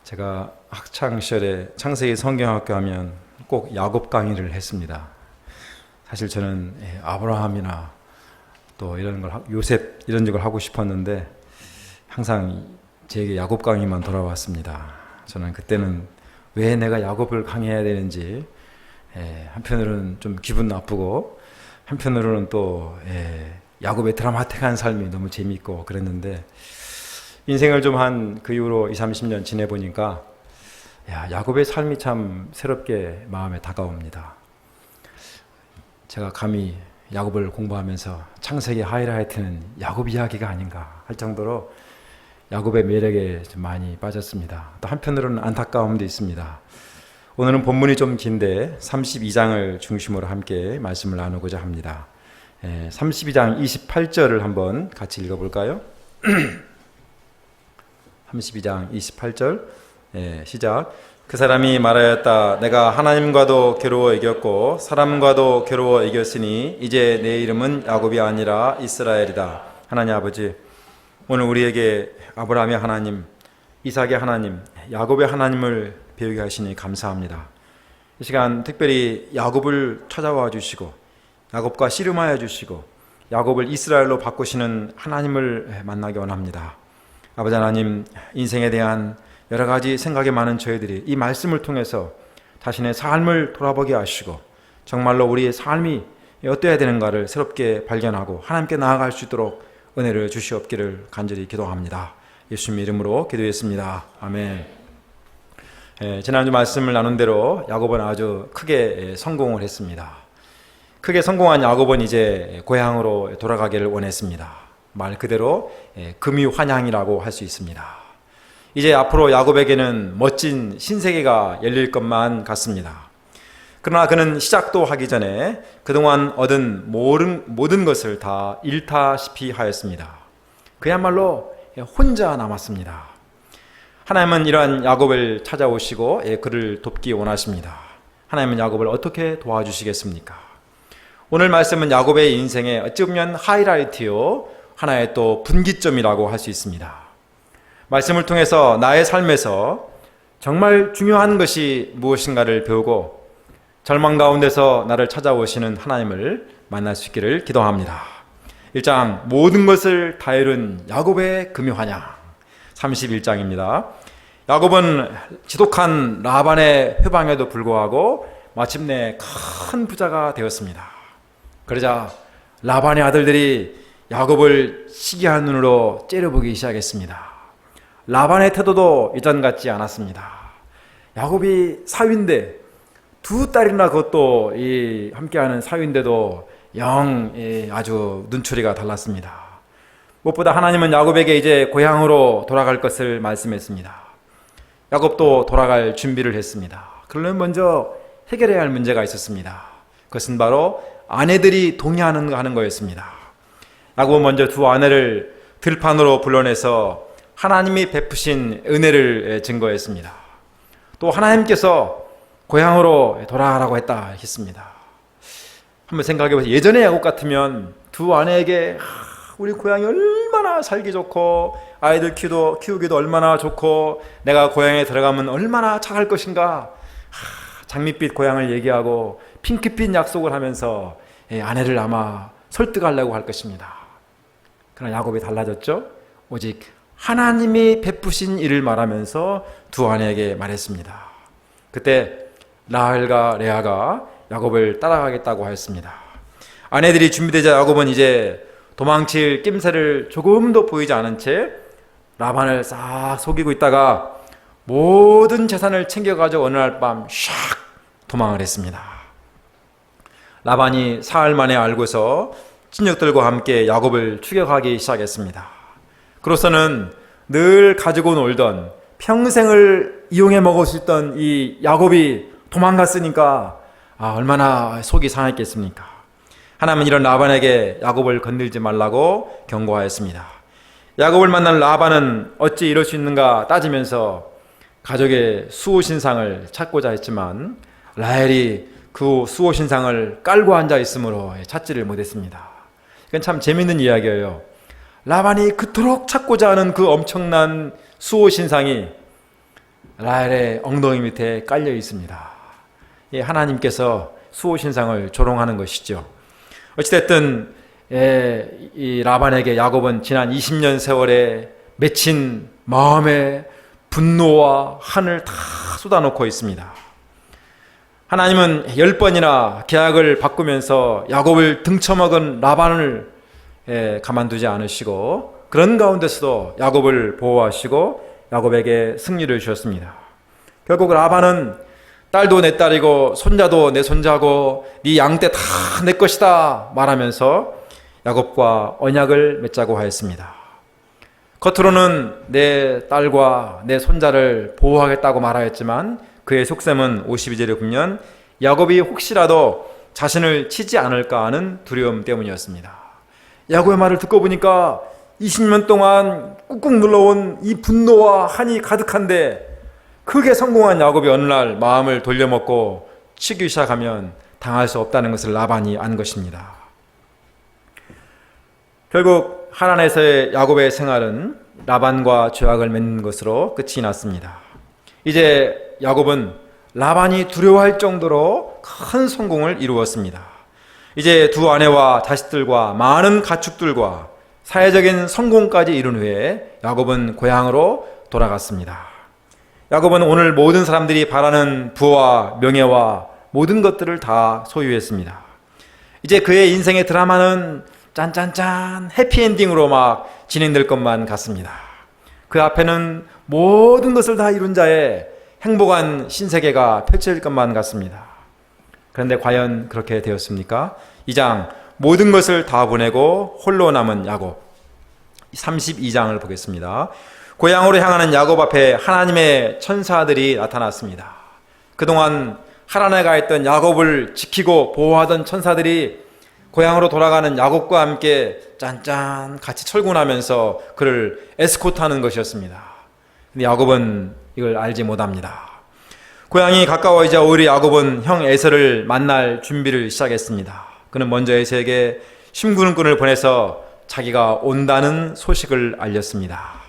제가 학창 시절에 창세기 성경학교 하면 꼭 야곱 강의를 했습니다. 사실 저는 아브라함이나 또 이런 걸 요셉 이런 적을 하고 싶었는데 항상 제게 야곱 강의만 돌아왔습니다. 저는 그때는 왜 내가 야곱을 강의해야 되는지 한편으로는 좀 기분 나쁘고 한편으로는 또 야곱의 드라마틱한 삶이 너무 재미있고 그랬는데 인생을 좀 한 그 이후로 20, 30년 지내보니까 야곱의 삶이 참 새롭게 마음에 다가옵니다. 제가 감히 야곱을 공부하면서 창세기 하이라이트는 야곱 이야기가 아닌가 할 정도로 야곱의 매력에 좀 많이 빠졌습니다. 또 한편으로는 안타까움도 있습니다. 오늘은 본문이 좀 긴데 32장을 중심으로 함께 말씀을 나누고자 합니다. 32장 28절을 한번 같이 읽어볼까요? 32장 28절 시작. 그 사람이 말하였다. 내가 하나님과도 겨루어 이겼고 사람과도 겨루어 이겼으니 이제 내 이름은 야곱이 아니라 이스라엘이다. 하나님 아버지, 오늘 우리에게 아브라함의 하나님, 이삭의 하나님, 야곱의 하나님을 배우게 하시니 감사합니다. 이 시간 특별히 야곱을 찾아와 주시고 야곱과 씨름하여 주시고 야곱을 이스라엘로 바꾸시는 하나님을 만나기 원합니다. 아버지 하나님, 인생에 대한 여러 가지 생각이 많은 저희들이 이 말씀을 통해서 자신의 삶을 돌아보게 하시고 정말로 우리의 삶이 어떠해야 되는가를 새롭게 발견하고 하나님께 나아갈 수 있도록 은혜를 주시옵기를 간절히 기도합니다. 예수님 이름으로 기도했습니다. 아멘. 지난주 말씀을 나눈 대로 야곱은 아주 크게 성공을 했습니다. 크게 성공한 야곱은 이제 고향으로 돌아가기를 원했습니다. 말 그대로 금유환향이라고 할 수 있습니다. 이제 앞으로 야곱에게는 멋진 신세계가 열릴 것만 같습니다. 그러나 그는 시작도 하기 전에 그동안 얻은 모든 것을 다 잃다시피 하였습니다. 그야말로 혼자 남았습니다. 하나님은 이러한 야곱을 찾아오시고 그를 돕기 원하십니다. 하나님은 야곱을 어떻게 도와주시겠습니까? 오늘 말씀은 야곱의 인생의 어찌 보면 하이라이트요, 하나의 또 분기점이라고 할 수 있습니다. 말씀을 통해서 나의 삶에서 정말 중요한 것이 무엇인가를 배우고 절망 가운데서 나를 찾아오시는 하나님을 만날 수 있기를 기도합니다. 1장 모든 것을 다 잃은 야곱의 금유환향 31장입니다. 야곱은 지독한 라반의 회방에도 불구하고 마침내 큰 부자가 되었습니다. 그러자 라반의 아들들이 야곱을 시기한 눈으로 째려보기 시작했습니다. 라반의 태도도 이전 같지 않았습니다. 야곱이 사위인데 두 딸이나 그것도 함께하는 사위인데도 영 아주 눈초리가 달랐습니다. 무엇보다 하나님은 야곱에게 이제 고향으로 돌아갈 것을 말씀했습니다. 야곱도 돌아갈 준비를 했습니다. 그러면 먼저 해결해야 할 문제가 있었습니다. 그것은 바로 아내들이 동의하는 거였습니다. 야곱은 먼저 두 아내를 들판으로 불러내서 하나님이 베푸신 은혜를 증거했습니다. 또 하나님께서 고향으로 돌아가라고 했습니다. 한번 생각해 보세요. 예전의 야곱 같으면 두 아내에게 우리 고향이 얼마나 살기 좋고 아이들 키우기도 얼마나 좋고 내가 고향에 들어가면 얼마나 착할 것인가, 장밋빛 고향을 얘기하고 핑크빛 약속을 하면서 아내를 아마 설득하려고 할 것입니다. 그러나 야곱이 달라졌죠. 오직 하나님이 베푸신 일을 말하면서 두 아내에게 말했습니다. 그때 라헬과 레아가 야곱을 따라가겠다고 하였습니다. 아내들이 준비되자 야곱은 이제 도망칠 낌새를 조금도 보이지 않은 채 라반을 싹 속이고 있다가 모든 재산을 챙겨가지고 어느 날 밤 샥 도망을 했습니다. 라반이 사흘 만에 알고서 친척들과 함께 야곱을 추격하기 시작했습니다. 그로서는 늘 가지고 놀던 평생을 이용해 먹을 수 있던 이 야곱이 도망갔으니까 얼마나 속이 상했겠습니까? 하나님은 이런 라반에게 야곱을 건들지 말라고 경고하였습니다. 야곱을 만난 라반은 어찌 이럴 수 있는가 따지면서 가족의 수호신상을 찾고자 했지만 라헬이 그 수호신상을 깔고 앉아 있으므로 찾지를 못했습니다. 이건 참 재밌는 이야기예요. 라반이 그토록 찾고자 하는 그 엄청난 수호신상이 라헬의 엉덩이 밑에 깔려 있습니다. 하나님께서 수호신상을 조롱하는 것이죠. 어찌됐든 이 라반에게 야곱은 지난 20년 세월에 맺힌 마음의 분노와 한을 다 쏟아놓고 있습니다. 하나님은 10번이나 계약을 바꾸면서 야곱을 등쳐먹은 라반을 가만두지 않으시고 그런 가운데서도 야곱을 보호하시고 야곱에게 승리를 주셨습니다. 결국 라반은 딸도 내 딸이고 손자도 내 손자고 네 양떼 다 내 것이다 말하면서 야곱과 언약을 맺자고 하였습니다. 겉으로는 내 딸과 내 손자를 보호하겠다고 말하였지만 그의 속셈은 52절에 보면 야곱이 혹시라도 자신을 치지 않을까 하는 두려움 때문이었습니다. 야곱의 말을 듣고 보니까 20년 동안 꾹꾹 눌러온 이 분노와 한이 가득한데 크게 성공한 야곱이 어느 날 마음을 돌려먹고 치기 시작하면 당할 수 없다는 것을 라반이 안 것입니다. 결국 하란에서의 야곱의 생활은 라반과 죄악을 맺는 것으로 끝이 났습니다. 이제 야곱은 라반이 두려워할 정도로 큰 성공을 이루었습니다. 이제 두 아내와 자식들과 많은 가축들과 사회적인 성공까지 이룬 후에 야곱은 고향으로 돌아갔습니다. 야곱은 오늘 모든 사람들이 바라는 부와 명예와 모든 것들을 다 소유했습니다. 이제 그의 인생의 드라마는 짠짠짠 해피엔딩으로 막 진행될 것만 같습니다. 그 앞에는 모든 것을 다 이룬 자의 행복한 신세계가 펼쳐질 것만 같습니다. 그런데 과연 그렇게 되었습니까? 2장 모든 것을 다 보내고 홀로 남은 야곱 32장을 보겠습니다. 고향으로 향하는 야곱 앞에 하나님의 천사들이 나타났습니다. 그동안 하란에 가 있던 야곱을 지키고 보호하던 천사들이 고향으로 돌아가는 야곱과 함께 짠짠 같이 철군하면서 그를 에스코트하는 것이었습니다. 근데 야곱은 이걸 알지 못합니다. 고향이 가까워지자 오히려 야곱은 형 에서를 만날 준비를 시작했습니다. 그는 먼저 에서에게 심부름꾼을 보내서 자기가 온다는 소식을 알렸습니다.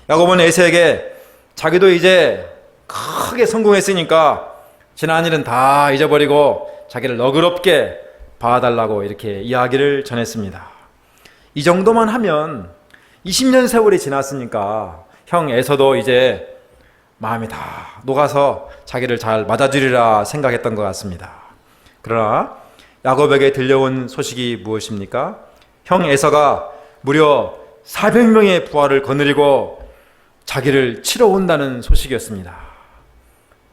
야곱은 에서에게 자기도 이제 크게 성공했으니까 지난 일은 다 잊어버리고 자기를 너그럽게 봐달라고 이렇게 이야기를 전했습니다. 이 정도만 하면 20년 세월이 지났으니까 형 에서도 이제 마음이 다 녹아서 자기를 잘 맞아주리라 생각했던 것 같습니다. 그러나 야곱에게 들려온 소식이 무엇입니까? 형 에서가 무려 400명의 부하를 거느리고 자기를 치러 온다는 소식이었습니다.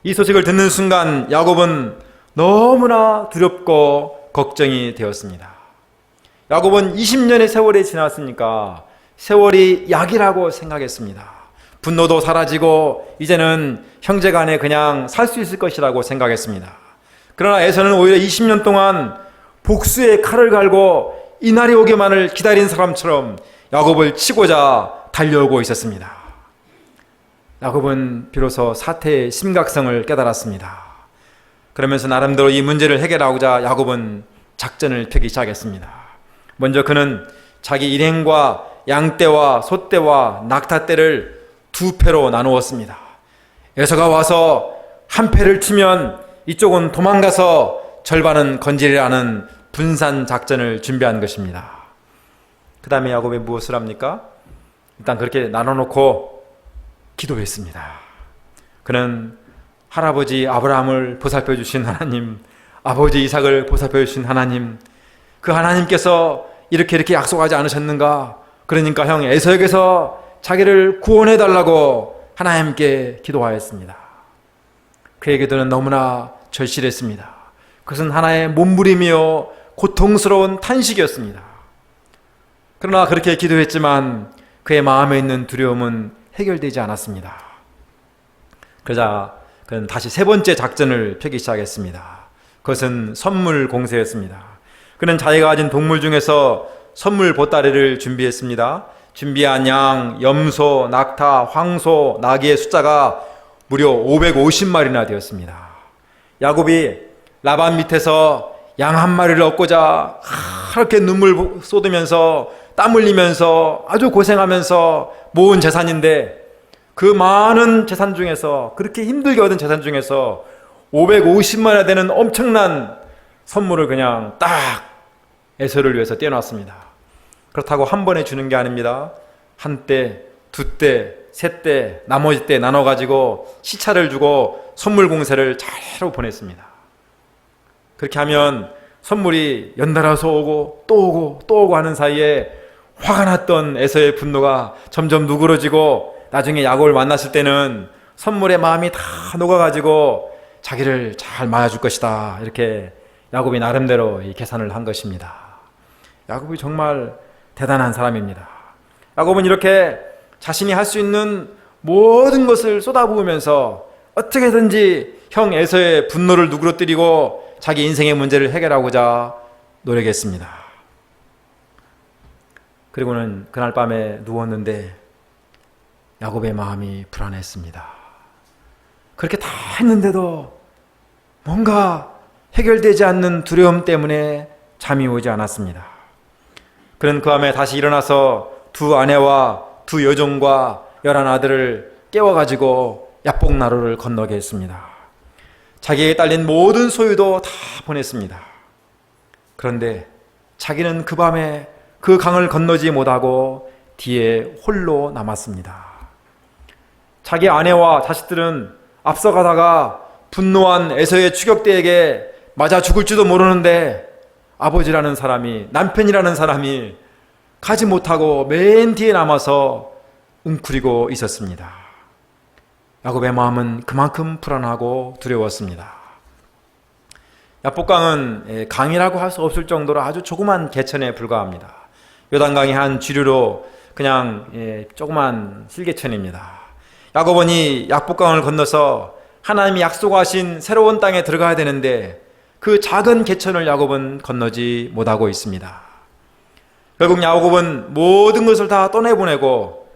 이 소식을 듣는 순간 야곱은 너무나 두렵고 걱정이 되었습니다. 야곱은 20년의 세월이 지났으니까 세월이 약이라고 생각했습니다. 분노도 사라지고 이제는 형제간에 그냥 살 수 있을 것이라고 생각했습니다. 그러나 에서는 오히려 20년 동안 복수의 칼을 갈고 이날이 오기만을 기다린 사람처럼 야곱을 치고자 달려오고 있었습니다. 야곱은 비로소 사태의 심각성을 깨달았습니다. 그러면서 나름대로 이 문제를 해결하고자 야곱은 작전을 펴기 시작했습니다. 먼저 그는 자기 일행과 양떼와 소떼와 낙타떼를 두 패로 나누었습니다. 에서가 와서 한 패를 치면 이쪽은 도망가서 절반은 건지리라는 분산 작전을 준비한 것입니다. 그 다음에 야곱이 무엇을 합니까? 일단 그렇게 나눠놓고 기도했습니다. 그는 할아버지 아브라함을 보살펴 주신 하나님, 아버지 이삭을 보살펴 주신 하나님, 그 하나님께서 이렇게 약속하지 않으셨는가? 그러니까 형 에서에게서 자기를 구원해 달라고 하나님께 기도하였습니다. 그의 기도는 너무나 절실했습니다. 그것은 하나의 몸부림이요 고통스러운 탄식이었습니다. 그러나 그렇게 기도했지만 그의 마음에 있는 두려움은 해결되지 않았습니다. 그러자 그는 다시 세 번째 작전을 펴기 시작했습니다. 그것은 선물 공세였습니다. 그는 자기가 가진 동물 중에서 선물 보따리를 준비했습니다. 준비한 양, 염소, 낙타, 황소, 나귀의 숫자가 무려 550마리나 되었습니다. 야곱이 라반 밑에서 양 한 마리를 얻고자 그렇게 눈물 쏟으면서 땀 흘리면서 아주 고생하면서 모은 재산인데 그 많은 재산 중에서, 그렇게 힘들게 얻은 재산 중에서 550만 원 되는 엄청난 선물을 그냥 딱 에서를 위해서 떼어놨습니다. 그렇다고 한 번에 주는 게 아닙니다. 한 때, 두 때, 세 때, 나머지 때 나눠가지고 시차를 주고 선물 공세를 잘 하고 보냈습니다. 그렇게 하면 선물이 연달아서 오고 또 오고 또 오고 하는 사이에 화가 났던 에서의 분노가 점점 누그러지고 나중에 야곱을 만났을 때는 선물에 마음이 다 녹아가지고 자기를 잘 맞아줄 것이다, 이렇게 야곱이 나름대로 이 계산을 한 것입니다. 야곱이 정말 대단한 사람입니다. 야곱은 이렇게 자신이 할 수 있는 모든 것을 쏟아부으면서 어떻게든지 형 에서의 분노를 누그러뜨리고 자기 인생의 문제를 해결하고자 노력했습니다. 그리고는 그날 밤에 누웠는데 야곱의 마음이 불안했습니다. 그렇게 다 했는데도 뭔가 해결되지 않는 두려움 때문에 잠이 오지 않았습니다. 그는 그 밤에 다시 일어나서 두 아내와 두 여종과 11 아들을 깨워가지고 야복나루를 건너게 했습니다. 자기에게 딸린 모든 소유도 다 보냈습니다. 그런데 자기는 그 밤에 그 강을 건너지 못하고 뒤에 홀로 남았습니다. 자기 아내와 자식들은 앞서가다가 분노한 에서의 추격대에게 맞아 죽을지도 모르는데 아버지라는 사람이, 남편이라는 사람이 가지 못하고 맨 뒤에 남아서 웅크리고 있었습니다. 야곱의 마음은 그만큼 불안하고 두려웠습니다. 야복강은 강이라고 할 수 없을 정도로 아주 조그만 개천에 불과합니다. 요단강의 한 주류로 그냥 조그만 실개천입니다. 야곱은 이 야복강을 건너서 하나님이 약속하신 새로운 땅에 들어가야 되는데 그 작은 개천을 야곱은 건너지 못하고 있습니다. 결국 야곱은 모든 것을 다 떠내보내고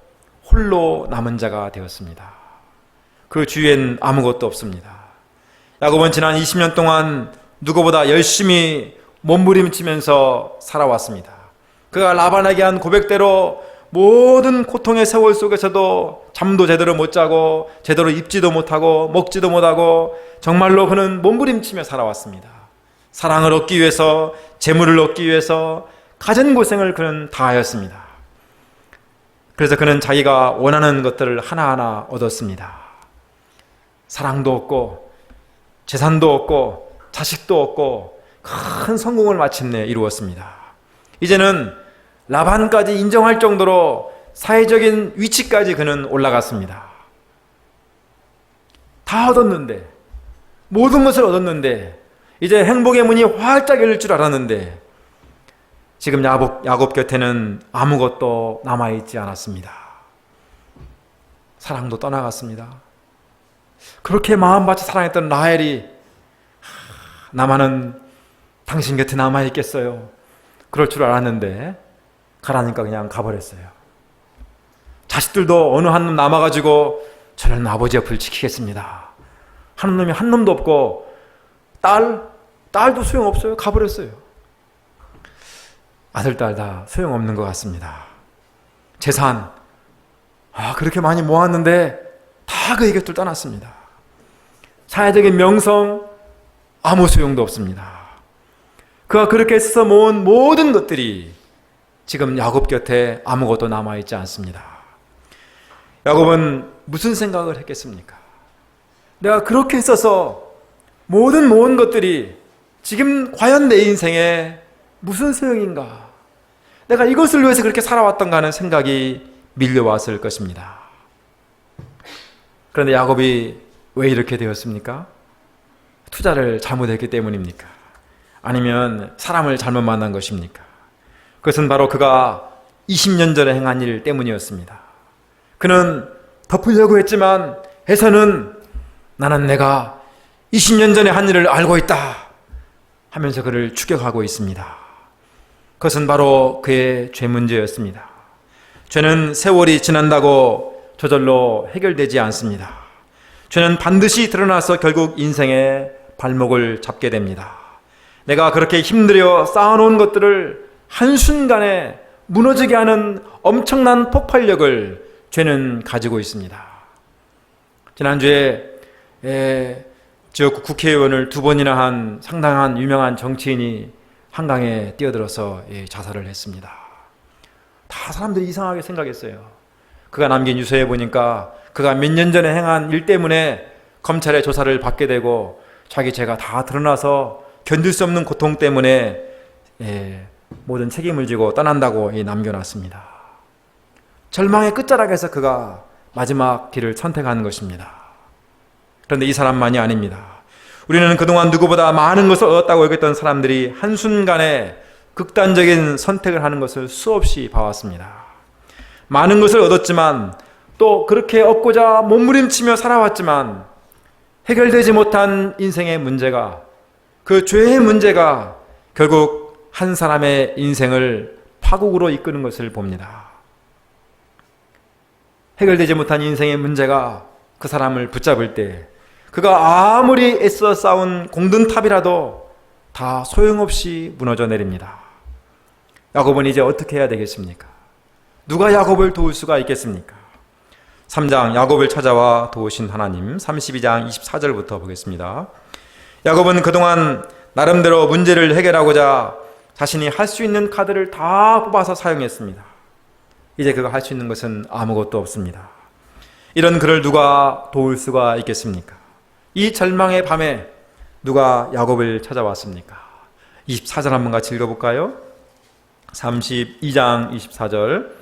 홀로 남은 자가 되었습니다. 그 주위엔 아무것도 없습니다. 야곱은 지난 20년 동안 누구보다 열심히 몸부림치면서 살아왔습니다. 그가 라반에게 한 고백대로 모든 고통의 세월 속에서도 잠도 제대로 못 자고 제대로 입지도 못하고 먹지도 못하고 정말로 그는 몸부림치며 살아왔습니다. 사랑을 얻기 위해서, 재물을 얻기 위해서 가진 고생을 그는 다하였습니다. 그래서 그는 자기가 원하는 것들을 하나하나 얻었습니다. 사랑도 얻고 재산도 얻고 자식도 얻고 큰 성공을 마침내 이루었습니다. 이제는 라반까지 인정할 정도로 사회적인 위치까지 그는 올라갔습니다. 다 얻었는데, 모든 것을 얻었는데 이제 행복의 문이 활짝 열릴 줄 알았는데 지금 야곱 곁에는 아무것도 남아있지 않았습니다. 사랑도 떠나갔습니다. 그렇게 마음밭에 사랑했던 라헬이 나만은 당신 곁에 남아있겠어요, 그럴 줄 알았는데 가라니까 그냥 가버렸어요. 자식들도 어느 한 놈 남아가지고 저는 아버지 옆을 지키겠습니다 하는 놈이 한 놈도 없고 딸도 소용없어요. 가버렸어요. 아들, 딸 다 소용없는 것 같습니다. 재산 그렇게 많이 모았는데 다 그의 곁을 떠났습니다. 사회적인 명성 아무 소용도 없습니다. 그가 그렇게 써서 모은 모든 것들이 지금 야곱 곁에 아무것도 남아있지 않습니다. 야곱은 무슨 생각을 했겠습니까? 내가 그렇게 써서 모은 것들이 지금 과연 내 인생에 무슨 소용인가? 내가 이것을 위해서 그렇게 살아왔던가 하는 생각이 밀려왔을 것입니다. 그런데 야곱이 왜 이렇게 되었습니까? 투자를 잘못했기 때문입니까? 아니면 사람을 잘못 만난 것입니까? 그것은 바로 그가 20년 전에 행한 일 때문이었습니다. 그는 덮으려고 했지만 에서는 나는 내가 20년 전에 한 일을 알고 있다 하면서 그를 추격하고 있습니다. 그것은 바로 그의 죄 문제였습니다. 죄는 세월이 지난다고 저절로 해결되지 않습니다. 죄는 반드시 드러나서 결국 인생의 발목을 잡게 됩니다. 내가 그렇게 힘들여 쌓아놓은 것들을 한순간에 무너지게 하는 엄청난 폭발력을 죄는 가지고 있습니다. 지난주에 지역구 국회의원을 2번이나 한 상당한 유명한 정치인이 한강에 뛰어들어서 자살을 했습니다. 다 사람들이 이상하게 생각했어요. 그가 남긴 유서에 보니까 그가 몇 년 전에 행한 일 때문에 검찰의 조사를 받게 되고 자기 죄가 다 드러나서 견딜 수 없는 고통 때문에 모든 책임을 지고 떠난다고 남겨놨습니다. 절망의 끝자락에서 그가 마지막 길을 선택하는 것입니다. 그런데 이 사람만이 아닙니다. 우리는 그동안 누구보다 많은 것을 얻었다고 여겼던 사람들이 한순간에 극단적인 선택을 하는 것을 수없이 봐왔습니다. 많은 것을 얻었지만 또 그렇게 얻고자 몸부림치며 살아왔지만 해결되지 못한 인생의 문제가, 그 죄의 문제가 결국 한 사람의 인생을 파국으로 이끄는 것을 봅니다. 해결되지 못한 인생의 문제가 그 사람을 붙잡을 때 그가 아무리 애써 쌓은 공든탑이라도 다 소용없이 무너져 내립니다. 야곱은 이제 어떻게 해야 되겠습니까? 누가 야곱을 도울 수가 있겠습니까? 3장 야곱을 찾아와 도우신 하나님, 32장 24절부터 보겠습니다. 야곱은 그동안 나름대로 문제를 해결하고자 자신이 할 수 있는 카드를 다 뽑아서 사용했습니다. 이제 그가 할 수 있는 것은 아무것도 없습니다. 이런 그를 누가 도울 수가 있겠습니까? 이 절망의 밤에 누가 야곱을 찾아왔습니까? 24절 한번 같이 읽어볼까요? 32장 24절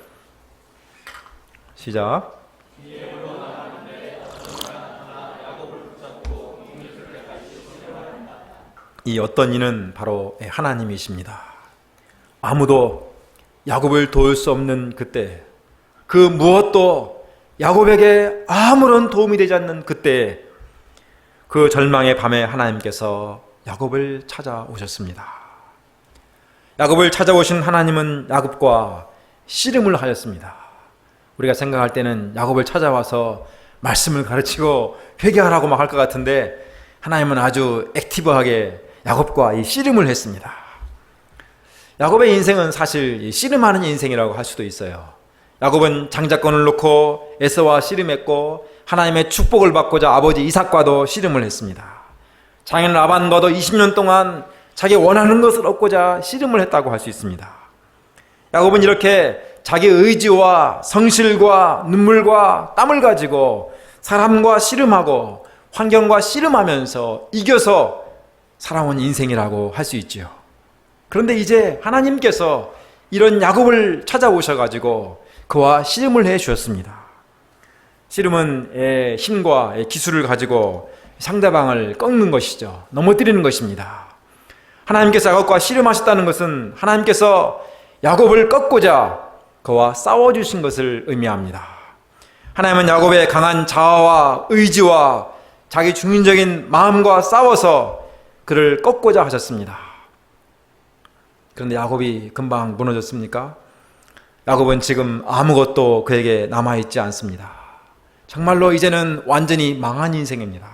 시작. 이 어떤 이는 바로 하나님이십니다. 아무도 야곱을 도울 수 없는 그때, 그 무엇도 야곱에게 아무런 도움이 되지 않는 그때, 그 절망의 밤에 하나님께서 야곱을 찾아오셨습니다. 야곱을 찾아오신 하나님은 야곱과 씨름을 하였습니다. 우리가 생각할 때는 야곱을 찾아와서 말씀을 가르치고 회개하라고 막 할 것 같은데 하나님은 아주 액티브하게 야곱과 이 씨름을 했습니다. 야곱의 인생은 사실 씨름하는 인생이라고 할 수도 있어요. 야곱은 장자권을 놓고 에서와 씨름했고 하나님의 축복을 받고자 아버지 이삭과도 씨름을 했습니다. 장인 라반과도 20년 동안 자기 원하는 것을 얻고자 씨름을 했다고 할 수 있습니다. 야곱은 이렇게 자기 의지와 성실과 눈물과 땀을 가지고 사람과 씨름하고 환경과 씨름하면서 이겨서 살아온 인생이라고 할 수 있지요. 그런데 이제 하나님께서 이런 야곱을 찾아오셔가지고 그와 씨름을 해 주셨습니다. 씨름은 힘과 기술을 가지고 상대방을 꺾는 것이죠. 넘어뜨리는 것입니다. 하나님께서 야곱과 씨름하셨다는 것은 하나님께서 야곱을 꺾고자 그와 싸워주신 것을 의미합니다. 하나님은 야곱의 강한 자아와 의지와 자기 중인적인 마음과 싸워서 그를 꺾고자 하셨습니다. 그런데 야곱이 금방 무너졌습니까? 야곱은 지금 아무것도 그에게 남아있지 않습니다. 정말로 이제는 완전히 망한 인생입니다.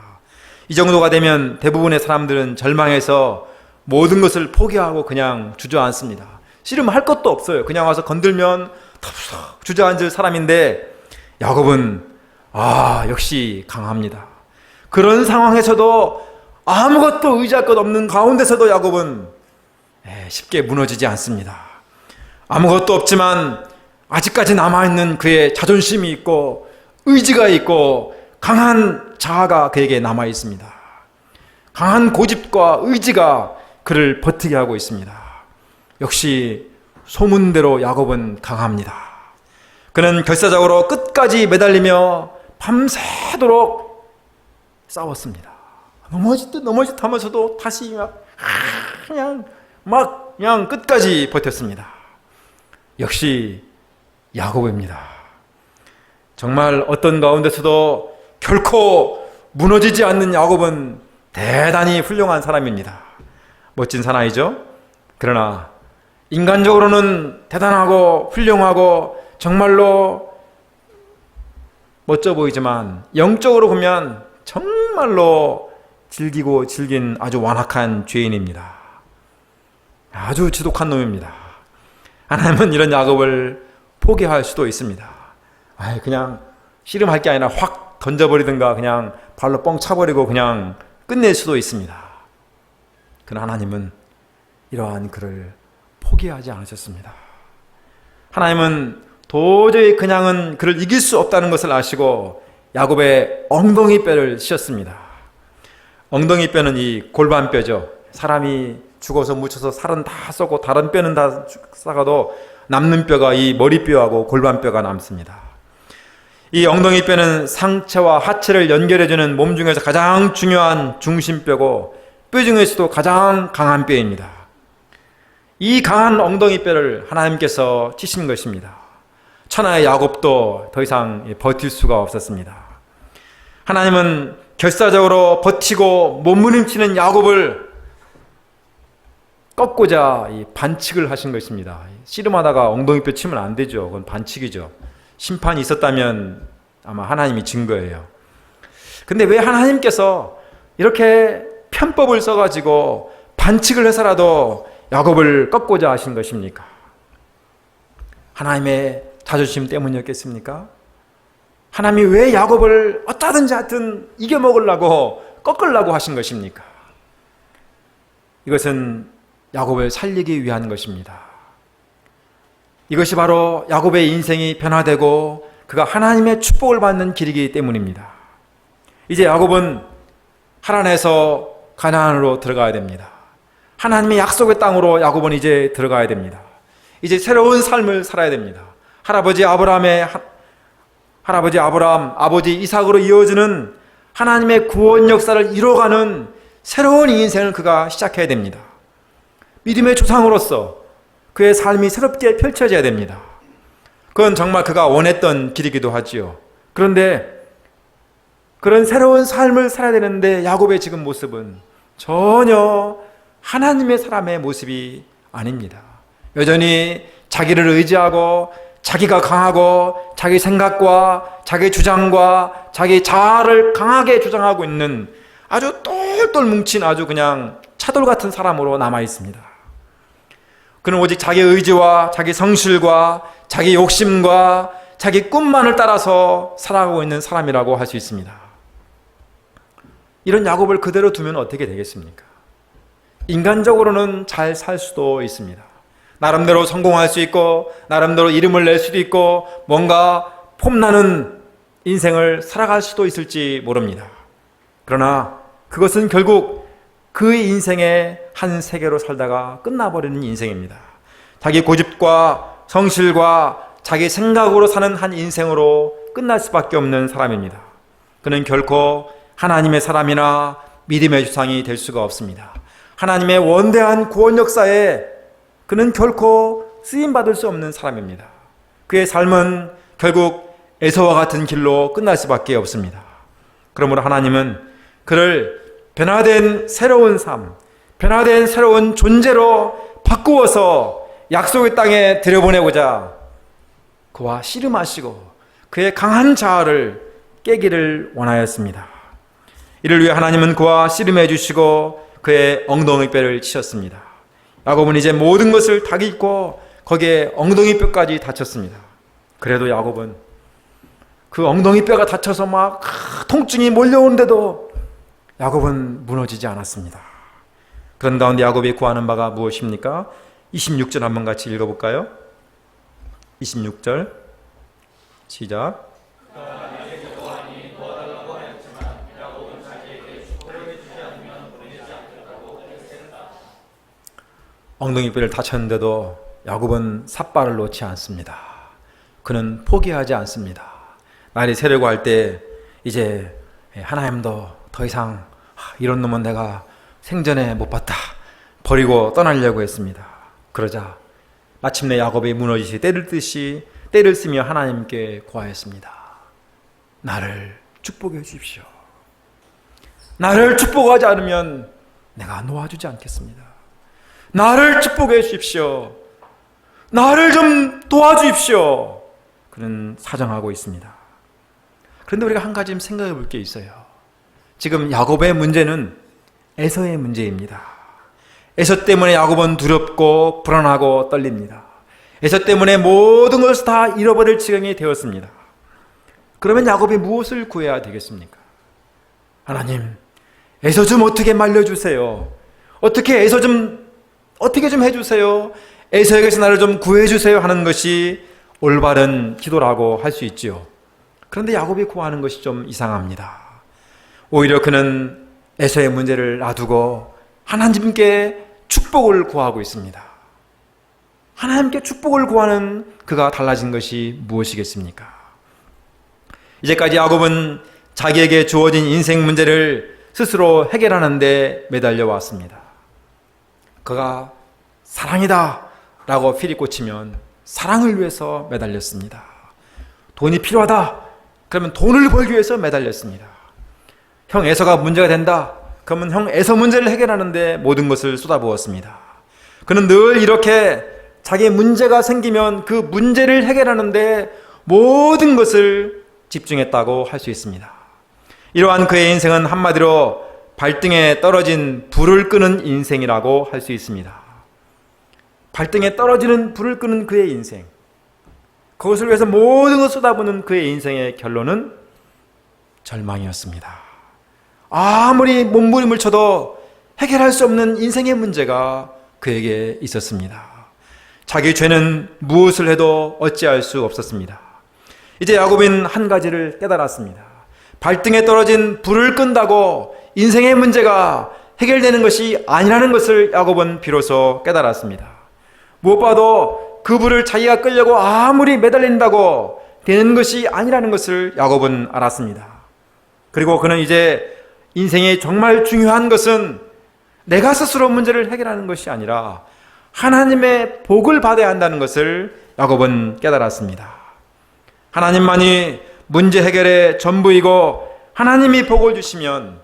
이 정도가 되면 대부분의 사람들은 절망해서 모든 것을 포기하고 그냥 주저앉습니다. 씨름할 것도 없어요. 그냥 와서 건들면 탑 주저앉을 사람인데 야곱은 역시 강합니다. 그런 상황에서도 아무것도 의지할 것 없는 가운데서도 야곱은 쉽게 무너지지 않습니다. 아무것도 없지만 아직까지 남아있는 그의 자존심이 있고 의지가 있고 강한 자아가 그에게 남아있습니다. 강한 고집과 의지가 그를 버티게 하고 있습니다. 역시 소문대로 야곱은 강합니다. 그는 결사적으로 끝까지 매달리며 밤새도록 싸웠습니다. 넘어짓 하면서도 다시 그냥 끝까지 버텼습니다. 역시 야곱입니다. 정말 어떤 가운데서도 결코 무너지지 않는 야곱은 대단히 훌륭한 사람입니다. 멋진 사나이죠? 그러나 인간적으로는 대단하고 훌륭하고 정말로 멋져 보이지만 영적으로 보면 정말로 질긴 아주 완악한 죄인입니다. 아주 지독한 놈입니다. 하나님은 이런 야곱을 포기할 수도 있습니다. 그냥 씨름할 게 아니라 확 던져버리든가 그냥 발로 뻥 차버리고 그냥 끝낼 수도 있습니다. 그러나 하나님은 이러한 그를 포기하지 않으셨습니다. 하나님은 도저히 그냥은 그를 이길 수 없다는 것을 아시고 야곱의 엉덩이뼈를 씌었습니다. 엉덩이뼈는 이 골반뼈죠. 사람이 죽어서 묻혀서 살은 다 썩고 다른 뼈는 다 썩어도 남는 뼈가 이 머리뼈하고 골반뼈가 남습니다. 이 엉덩이뼈는 상체와 하체를 연결해주는 몸 중에서 가장 중요한 중심뼈고 뼈 중에서도 가장 강한 뼈입니다. 이 강한 엉덩이뼈를 하나님께서 치신 것입니다. 천하의 야곱도 더 이상 버틸 수가 없었습니다. 하나님은 결사적으로 버티고 몸부림치는 야곱을 꺾고자 이 반칙을 하신 것입니다. 씨름하다가 엉덩이뼈 치면 안 되죠. 그건 반칙이죠. 심판이 있었다면 아마 하나님이 진 거예요. 근데 왜 하나님께서 이렇게 편법을 써가지고 반칙을 해서라도 야곱을 꺾고자 하신 것입니까? 하나님의 자존심 때문이었겠습니까? 하나님이 왜 야곱을 어쩌든지 하여튼 이겨먹으려고 꺾으려고 하신 것입니까? 이것은 야곱을 살리기 위한 것입니다. 이것이 바로 야곱의 인생이 변화되고 그가 하나님의 축복을 받는 길이기 때문입니다. 이제 야곱은 하란에서 가나안으로 들어가야 됩니다. 하나님의 약속의 땅으로 야곱은 이제 들어가야 됩니다. 이제 새로운 삶을 살아야 됩니다. 할아버지 아브라함, 아버지 이삭으로 이어지는 하나님의 구원 역사를 이뤄가는 새로운 인생을 그가 시작해야 됩니다. 믿음의 조상으로서 그의 삶이 새롭게 펼쳐져야 됩니다. 그건 정말 그가 원했던 길이기도 하지요. 그런데 그런 새로운 삶을 살아야 되는데 야곱의 지금 모습은 전혀 하나님의 사람의 모습이 아닙니다. 여전히 자기를 의지하고 자기가 강하고 자기 생각과 자기 주장과 자기 자아를 강하게 주장하고 있는 아주 똘똘 뭉친 아주 그냥 차돌 같은 사람으로 남아 있습니다. 그는 오직 자기 의지와 자기 성실과 자기 욕심과 자기 꿈만을 따라서 살아가고 있는 사람이라고 할 수 있습니다. 이런 야곱을 그대로 두면 어떻게 되겠습니까? 인간적으로는 잘 살 수도 있습니다. 나름대로 성공할 수 있고 나름대로 이름을 낼 수도 있고 뭔가 폼나는 인생을 살아갈 수도 있을지 모릅니다. 그러나 그것은 결국 그 인생의 한 세계로 살다가 끝나버리는 인생입니다. 자기 고집과 성실과 자기 생각으로 사는 한 인생으로 끝날 수밖에 없는 사람입니다. 그는 결코 하나님의 사람이나 믿음의 주상이 될 수가 없습니다. 하나님의 원대한 구원 역사에 그는 결코 쓰임받을 수 없는 사람입니다. 그의 삶은 결국 에서와 같은 길로 끝날 수밖에 없습니다. 그러므로 하나님은 그를 변화된 새로운 삶, 변화된 새로운 존재로 바꾸어서 약속의 땅에 들여보내고자 그와 씨름하시고 그의 강한 자아를 깨기를 원하였습니다. 이를 위해 하나님은 그와 씨름해 주시고 그의 엉덩이뼈를 치셨습니다. 야곱은 이제 모든 것을 다 잊고 거기에 엉덩이뼈까지 다쳤습니다. 그래도 야곱은 그 엉덩이뼈가 다쳐서 막 통증이 몰려오는데도 야곱은 무너지지 않았습니다. 그런 가운데 야곱이 구하는 바가 무엇입니까? 26절 한번 같이 읽어볼까요? 26절 시작. 엉덩이뼈를 다쳤는데도 야곱은 삿발을 놓지 않습니다. 그는 포기하지 않습니다. 날이 새려고 할 때 이제 하나님도 더 이상 이런 놈은 내가 생전에 못 봤다 버리고 떠나려고 했습니다. 그러자 마침내 야곱이 무너지시 때를 쓰며 하나님께 구하였습니다. 나를 축복해 주십시오. 나를 축복하지 않으면 내가 놓아주지 않겠습니다. 나를 축복해 주십시오. 나를 좀 도와주십시오. 그는 사정하고 있습니다. 그런데 우리가 한 가지 생각해 볼 게 있어요. 지금 야곱의 문제는 에서의 문제입니다. 에서 때문에 야곱은 두렵고 불안하고 떨립니다. 에서 때문에 모든 것을 다 잃어버릴 지경이 되었습니다. 그러면 야곱이 무엇을 구해야 되겠습니까? 하나님, 에서 좀 어떻게 말려주세요. 어떻게 좀 해주세요. 에서에게서 나를 좀 구해주세요 하는 것이 올바른 기도라고 할 수 있지요. 그런데 야곱이 구하는 것이 좀 이상합니다. 오히려 그는 에서의 문제를 놔두고 하나님께 축복을 구하고 있습니다. 하나님께 축복을 구하는 그가 달라진 것이 무엇이겠습니까? 이제까지 야곱은 자기에게 주어진 인생 문제를 스스로 해결하는 데 매달려 왔습니다. 그가 사랑이다 라고 필이 꽂히면 사랑을 위해서 매달렸습니다. 돈이 필요하다 그러면 돈을 벌기 위해서 매달렸습니다. 형 에서가 문제가 된다 그러면 형 에서 문제를 해결하는데 모든 것을 쏟아부었습니다. 그는 늘 이렇게 자기의 문제가 생기면 그 문제를 해결하는데 모든 것을 집중했다고 할 수 있습니다. 이러한 그의 인생은 한마디로 발등에 떨어진 불을 끄는 인생이라고 할 수 있습니다. 발등에 떨어지는 불을 끄는 그의 인생, 그것을 위해서 모든 것을 쏟아부는 그의 인생의 결론은 절망이었습니다. 아무리 몸부림을 쳐도 해결할 수 없는 인생의 문제가 그에게 있었습니다. 자기 죄는 무엇을 해도 어찌할 수 없었습니다. 이제 야곱은 한 가지를 깨달았습니다. 발등에 떨어진 불을 끈다고 인생의 문제가 해결되는 것이 아니라는 것을 야곱은 비로소 깨달았습니다. 무엇보다도 그 불을 자기가 끌려고 아무리 매달린다고 되는 것이 아니라는 것을 야곱은 알았습니다. 그리고 그는 이제 인생의 정말 중요한 것은 내가 스스로 문제를 해결하는 것이 아니라 하나님의 복을 받아야 한다는 것을 야곱은 깨달았습니다. 하나님만이 문제 해결의 전부이고 하나님이 복을 주시면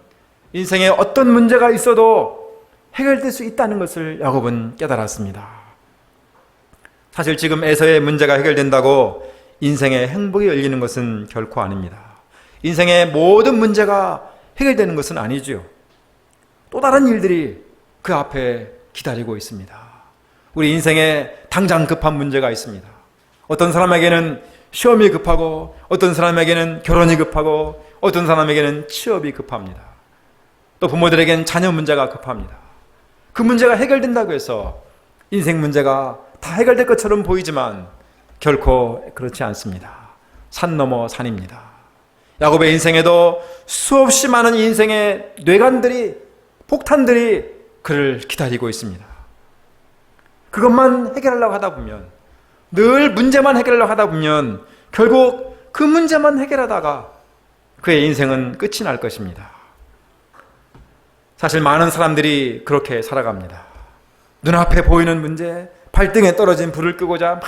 인생에 어떤 문제가 있어도 해결될 수 있다는 것을 야곱은 깨달았습니다. 사실 지금 에서의 문제가 해결된다고 인생의 행복이 열리는 것은 결코 아닙니다. 인생의 모든 문제가 해결되는 것은 아니죠. 또 다른 일들이 그 앞에 기다리고 있습니다. 우리 인생에 당장 급한 문제가 있습니다. 어떤 사람에게는 시험이 급하고 어떤 사람에게는 결혼이 급하고 어떤 사람에게는 취업이 급합니다. 또 부모들에게는 자녀 문제가 급합니다. 그 문제가 해결된다고 해서 인생 문제가 다 해결될 것처럼 보이지만 결코 그렇지 않습니다. 산 넘어 산입니다. 야곱의 인생에도 수없이 많은 인생의 뇌관들이, 폭탄들이 그를 기다리고 있습니다. 그것만 해결하려고 하다 보면, 늘 문제만 해결하려고 하다 보면 결국 그 문제만 해결하다가 그의 인생은 끝이 날 것입니다. 사실 많은 사람들이 그렇게 살아갑니다. 눈앞에 보이는 문제, 발등에 떨어진 불을 끄고자 막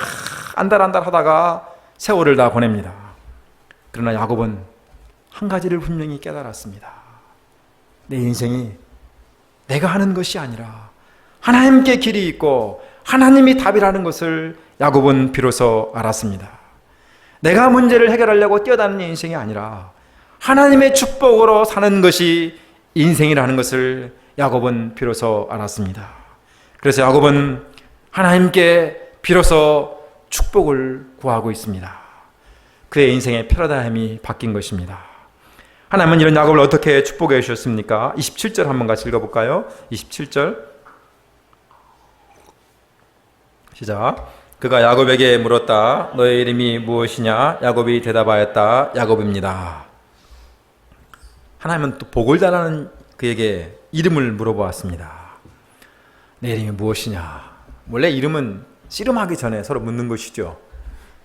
안달안달 하다가 세월을 다 보냅니다. 그러나 야곱은 한 가지를 분명히 깨달았습니다. 내 인생이 내가 하는 것이 아니라 하나님께 길이 있고 하나님이 답이라는 것을 야곱은 비로소 알았습니다. 내가 문제를 해결하려고 뛰어다니는 인생이 아니라 하나님의 축복으로 사는 것이 인생이라는 것을 야곱은 비로소 알았습니다. 그래서 야곱은 하나님께 비로소 축복을 구하고 있습니다. 그의 인생의 패러다임이 바뀐 것입니다. 하나님은 이런 야곱을 어떻게 축복해 주셨습니까? 27절 한번 같이 읽어볼까요? 27절 시작. 그가 야곱에게 물었다. 너의 이름이 무엇이냐? 야곱이 대답하였다. 야곱입니다. 하나님은 또 복을 달라는 그에게 이름을 물어보았습니다. 내 이름이 무엇이냐? 원래 이름은 씨름하기 전에 서로 묻는 것이죠.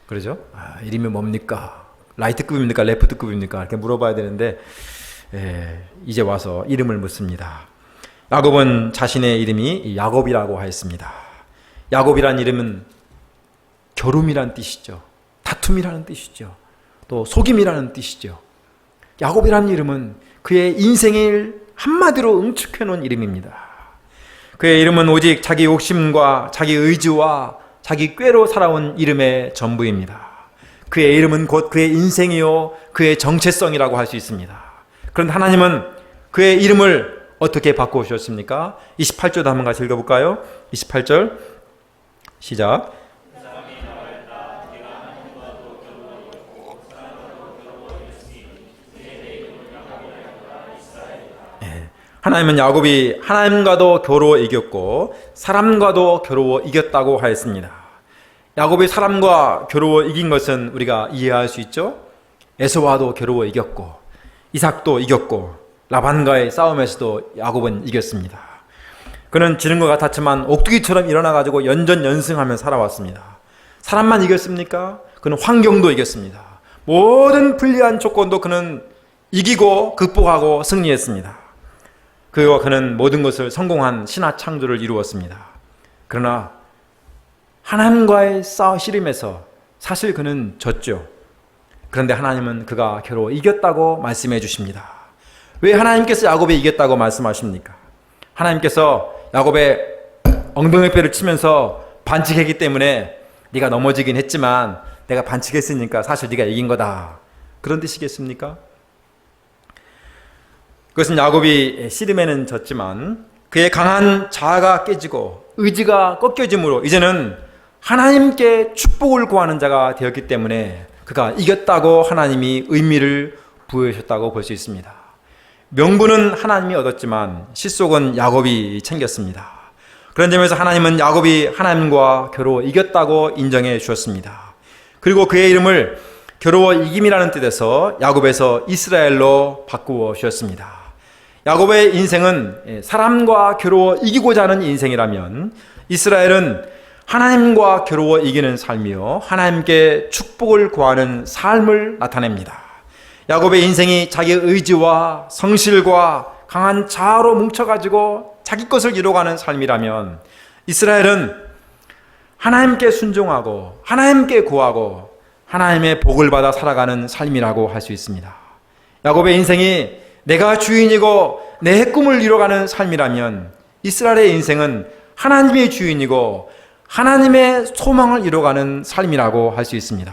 그러죠? 이름이 뭡니까? 라이트급입니까? 레프트급입니까? 이렇게 물어봐야 되는데 이제 와서 이름을 묻습니다. 야곱은 자신의 이름이 야곱이라고 하였습니다. 야곱이란 이름은 겨룸이란 뜻이죠. 다툼이라는 뜻이죠. 또 속임이라는 뜻이죠. 야곱이라는 이름은 그의 인생을 한마디로 응축해 놓은 이름입니다. 그의 이름은 오직 자기 욕심과 자기 의지와 자기 꾀로 살아온 이름의 전부입니다. 그의 이름은 곧 그의 인생이요 그의 정체성이라고 할 수 있습니다. 그런데 하나님은 그의 이름을 어떻게 바꾸셨습니까? 28절도 한번 같이 읽어볼까요? 28절 시작. 하나님은 야곱이 하나님과도 겨루어 이겼고 사람과도 겨루어 이겼다고 하였습니다. 야곱이 사람과 겨루어 이긴 것은 우리가 이해할 수 있죠. 에서와도 겨루어 이겼고 이삭도 이겼고 라반과의 싸움에서도 야곱은 이겼습니다. 그는 지는 것 같았지만 옥두기처럼 일어나가지고 연전연승하며 살아왔습니다. 사람만 이겼습니까? 그는 환경도 이겼습니다. 모든 불리한 조건도 그는 이기고 극복하고 승리했습니다. 그리고 그는 모든 것을 성공한 신화 창조를 이루었습니다. 그러나 하나님과의 씨름에서 사실 그는 졌죠. 그런데 하나님은 그가 겨루 이겼다고 말씀해 주십니다. 왜 하나님께서 야곱이 이겼다고 말씀하십니까? 하나님께서 야곱의 엉덩이 뼈를 치면서 반칙했기 때문에 네가 넘어지긴 했지만 내가 반칙했으니까 사실 네가 이긴 거다, 그런 뜻이겠습니까? 그것은 야곱이 씨름에는 졌지만 그의 강한 자아가 깨지고 의지가 꺾여짐으로 이제는 하나님께 축복을 구하는 자가 되었기 때문에 그가 이겼다고 하나님이 의미를 부여하셨다고 볼 수 있습니다. 명분은 하나님이 얻었지만 실속은 야곱이 챙겼습니다. 그런 점에서 하나님은 야곱이 하나님과 겨루어 이겼다고 인정해 주었습니다. 그리고 그의 이름을 겨루어 이김이라는 뜻에서 야곱에서 이스라엘로 바꾸어 주셨습니다. 야곱의 인생은 사람과 겨루어 이기고자 하는 인생이라면 이스라엘은 하나님과 겨루어 이기는 삶이요 하나님께 축복을 구하는 삶을 나타냅니다. 야곱의 인생이 자기의 의지와 성실과 강한 자아로 뭉쳐가지고 자기 것을 이뤄가는 삶이라면 이스라엘은 하나님께 순종하고 하나님께 구하고 하나님의 복을 받아 살아가는 삶이라고 할 수 있습니다. 야곱의 인생이 내가 주인이고 내 꿈을 이뤄가는 삶이라면 이스라엘의 인생은 하나님의 주인이고 하나님의 소망을 이뤄가는 삶이라고 할 수 있습니다.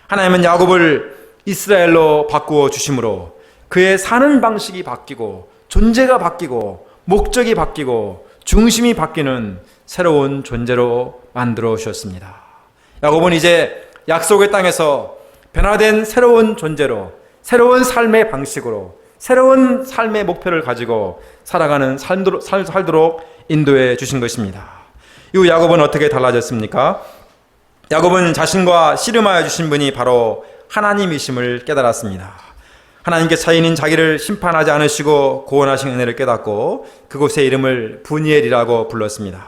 하나님은 야곱을 이스라엘로 바꾸어 주심으로 그의 사는 방식이 바뀌고 존재가 바뀌고 목적이 바뀌고 중심이 바뀌는 새로운 존재로 만들어 주셨습니다. 야곱은 이제 약속의 땅에서 변화된 새로운 존재로 새로운 삶의 방식으로 새로운 삶의 목표를 가지고 살아가는 살도록 인도해 주신 것입니다. 이후 야곱은 어떻게 달라졌습니까? 야곱은 자신과 씨름하여 주신 분이 바로 하나님이심을 깨달았습니다. 하나님께 차인인 자기를 심판하지 않으시고 구원하신 은혜를 깨닫고 그곳의 이름을 브니엘이라고 불렀습니다.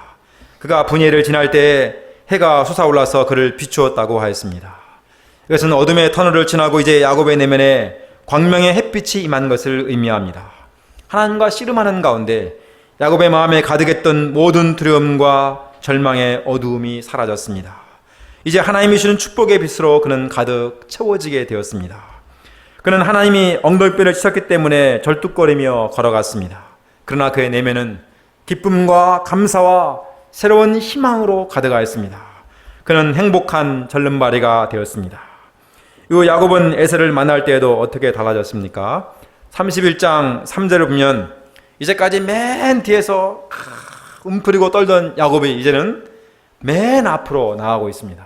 그가 브니엘을 지날 때에 해가 솟아올라서 그를 비추었다고 하였습니다. 이것은 어둠의 터널을 지나고 이제 야곱의 내면에 광명의 햇빛이 임한 것을 의미합니다. 하나님과 씨름하는 가운데 야곱의 마음에 가득했던 모든 두려움과 절망의 어두움이 사라졌습니다. 이제 하나님이 주는 축복의 빛으로 그는 가득 채워지게 되었습니다. 그는 하나님이 엉덩이뼈를 치셨기 때문에 절뚝거리며 걸어갔습니다. 그러나 그의 내면은 기쁨과 감사와 새로운 희망으로 가득하였습니다. 그는 행복한 절름발이가 되었습니다. 이 야곱은 에서를 만날 때에도 어떻게 달라졌습니까? 31장 3절을 보면 이제까지 맨 뒤에서 움츠리고 떨던 야곱이 이제는 맨 앞으로 나가고 있습니다.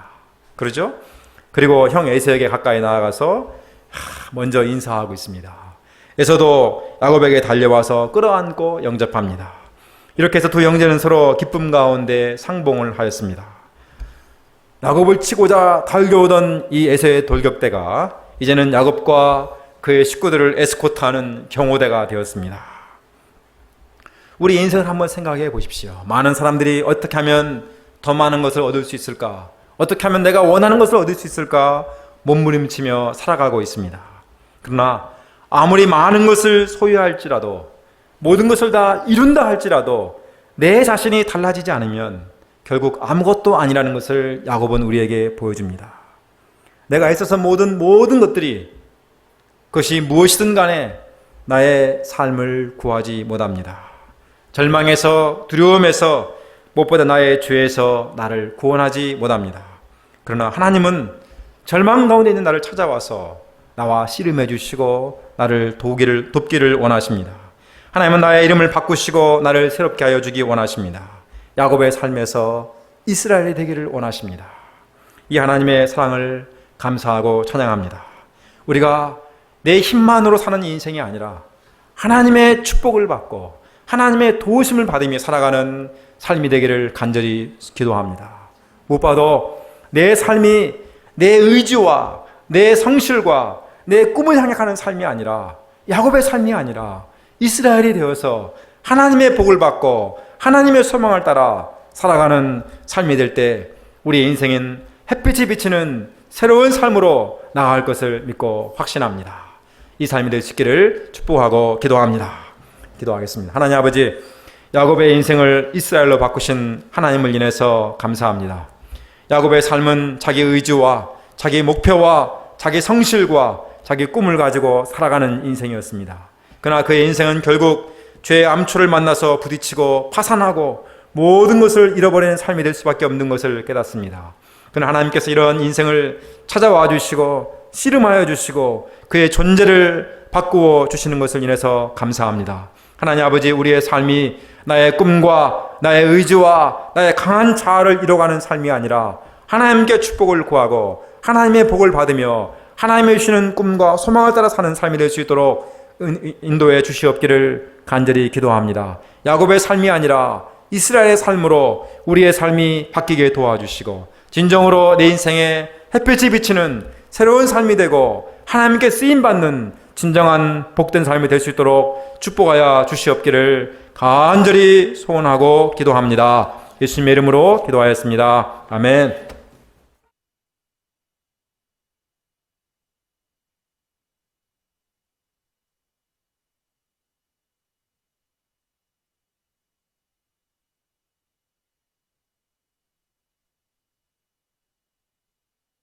그렇죠? 그리고 형 에서에게 가까이 나아가서 먼저 인사하고 있습니다. 에서도 야곱에게 달려와서 끌어안고 영접합니다. 이렇게 해서 두 형제는 서로 기쁨 가운데 상봉을 하였습니다. 야곱을 치고자 달려오던 이 에서의 돌격대가 이제는 야곱과 그의 식구들을 에스코트하는 경호대가 되었습니다. 우리 인생을 한번 생각해 보십시오. 많은 사람들이 어떻게 하면 더 많은 것을 얻을 수 있을까? 어떻게 하면 내가 원하는 것을 얻을 수 있을까? 몸부림치며 살아가고 있습니다. 그러나 아무리 많은 것을 소유할지라도 모든 것을 다 이룬다 할지라도 내 자신이 달라지지 않으면 결국 아무것도 아니라는 것을 야곱은 우리에게 보여줍니다. 내가 애써서 모든 것들이 그것이 무엇이든 간에 나의 삶을 구하지 못합니다. 절망에서 두려움에서 무엇보다 나의 죄에서 나를 구원하지 못합니다. 그러나 하나님은 절망 가운데 있는 나를 찾아와서 나와 씨름해 주시고 나를 돕기를 원하십니다. 하나님은 나의 이름을 바꾸시고 나를 새롭게 하여 주기 원하십니다. 야곱의 삶에서 이스라엘이 되기를 원하십니다. 이 하나님의 사랑을 감사하고 찬양합니다. 우리가 내 힘만으로 사는 인생이 아니라 하나님의 축복을 받고 하나님의 도우심을 받으며 살아가는 삶이 되기를 간절히 기도합니다. 무엇보다도 내 삶이 내 의지와 내 성실과 내 꿈을 향해 가는 삶이 아니라, 야곱의 삶이 아니라 이스라엘이 되어서 하나님의 복을 받고 하나님의 소망을 따라 살아가는 삶이 될 때 우리의 인생은 햇빛이 비치는 새로운 삶으로 나아갈 것을 믿고 확신합니다. 이 삶이 될 수 있기를 축복하고 기도합니다. 기도하겠습니다. 하나님 아버지, 야곱의 인생을 이스라엘로 바꾸신 하나님을 인해서 감사합니다. 야곱의 삶은 자기 의지와 자기 목표와 자기 성실과 자기 꿈을 가지고 살아가는 인생이었습니다. 그러나 그의 인생은 결국 죄의 암초를 만나서 부딪히고 파산하고 모든 것을 잃어버리는 삶이 될 수밖에 없는 것을 깨닫습니다. 그러나 하나님께서 이런 인생을 찾아와 주시고 씨름하여 주시고 그의 존재를 바꾸어 주시는 것을 인해서 감사합니다. 하나님 아버지, 우리의 삶이 나의 꿈과 나의 의지와 나의 강한 자아를 이뤄가는 삶이 아니라 하나님께 축복을 구하고 하나님의 복을 받으며 하나님의 주시는 꿈과 소망을 따라 사는 삶이 될 수 있도록 인도해 주시옵기를 간절히 기도합니다. 야곱의 삶이 아니라 이스라엘의 삶으로 우리의 삶이 바뀌게 도와주시고 진정으로 내 인생에 햇빛이 비치는 새로운 삶이 되고 하나님께 쓰임받는 진정한 복된 삶이 될 수 있도록 축복하여 주시옵기를 간절히 소원하고 기도합니다. 예수님의 이름으로 기도하였습니다. 아멘.